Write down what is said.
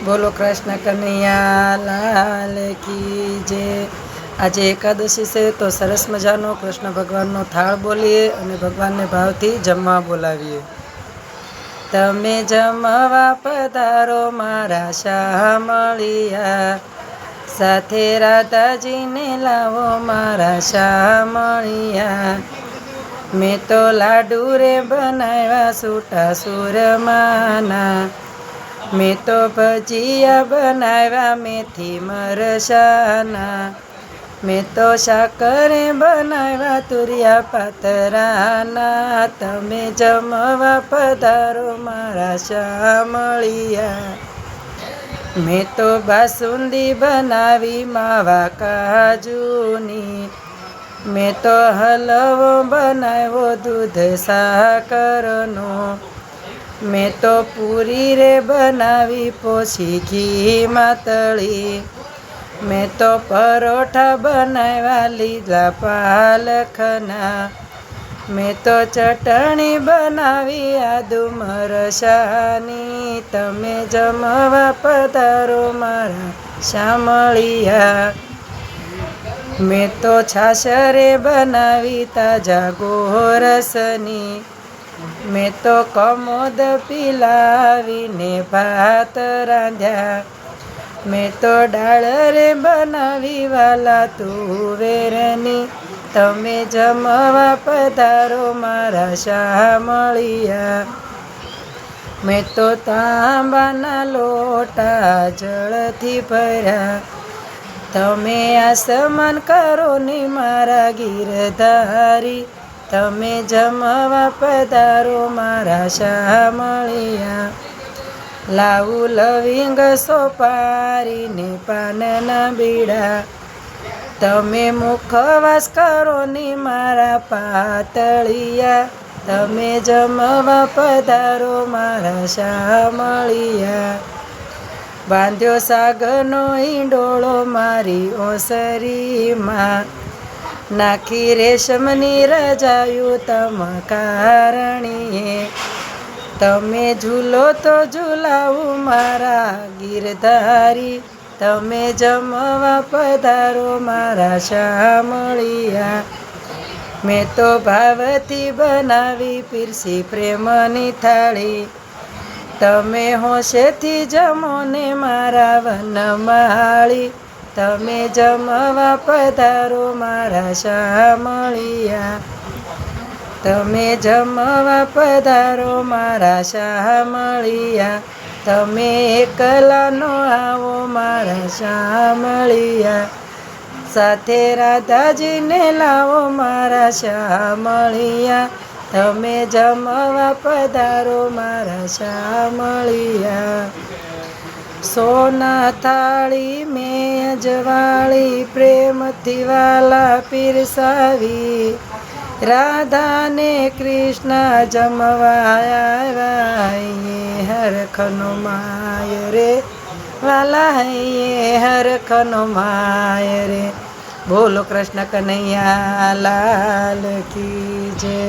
બોલો કૃષ્ણ કનૈયા લાલ કી જય। આજે એકાદશી છે તો સરસ મજાનો કૃષ્ણ ભગવાનનો થાળ બોલીએ અને ભગવાનને ભાવથી જમવા બોલાવીએ। તમે જમવા પધારો મારા શામળિયા, સાથે રાધાજીને લાવો મારા શામળિયા। મેં તો લાડુ રે બનાવ્યા સૂટા સુરમાના, મેં તો ભજીયા બનાવ્યા મેથી મરચાના, મેં તો સાકરે બનાવ્યા તુરિયા પાતરાના। તમે જમવા પધારો મારા શામળિયા, મેં તો બાસુંદી બનાવી માવા કાજુની, મેં તો હલવો બનાવ્યો દૂધ સાકરનો, મેં તો પૂરી રે બનાવી પોછી ઘીમાં તળી, મેં તો પરોઠા બનાવ્યા લીલા પાલખના, મેં તો ચટણી બનાવી આદુ મરચાની। તમે જમવા પધારો મારા શામળિયા, મેં તો છાશ રે બનાવી તાજા ગોરસની, મેં તો કમોદ પીલાવીને ભાત રાંધ્યા, મેં તો દાળ રે બનાવી વાલા તુવેરની। તમે જમવા પધારો મારા શામળિયા, મેં તો તાંબાના લોટા જળથી ભર્યા, તમે આસમાન કરો ને મારા ગીરધારી। તમે જમવા પધારો મારા શામળિયા, લાવું લવિંગ સોપારીને પાનના બીડા, તમે મુખવાસ કરો ને મારા પાતળિયા। તમે જમવા પધારો મારા શામળિયા, બાંધ્યો સાગનો ઈંડોળો મારી ઓસરીમાં, નાખી રેશમની રજાયું તમ કારણીએ, તમે ઝૂલો તો ઝૂલાવું મારા ગીરધારી। તમે જમવા પધારો મારા શામળિયા, મેં તો ભાવથી બનાવી પીરસી પ્રેમની થાળી, તમે હોશેથી જમો ને મારા વનમાળી। તમે જમવા પધારો મારા શામળિયા, તમે જમવા પધારો મારા શામળિયા, તમે એકલા નો આવો મારા શામળિયા, સાથે રાધાજીને લાવો મારા શામળિયા। તમે જમવા પધારો મારા શામળિયા, સોના થાળી મેં અજવાળી પ્રેમથી વાલા પીરસાવી, રાધાને કૃષ્ણ જમવા આવ્યા, હરખનો માય રે વાલા હરખનો માય રે। બોલો કૃષ્ણ કનૈયા લાલ કી જય।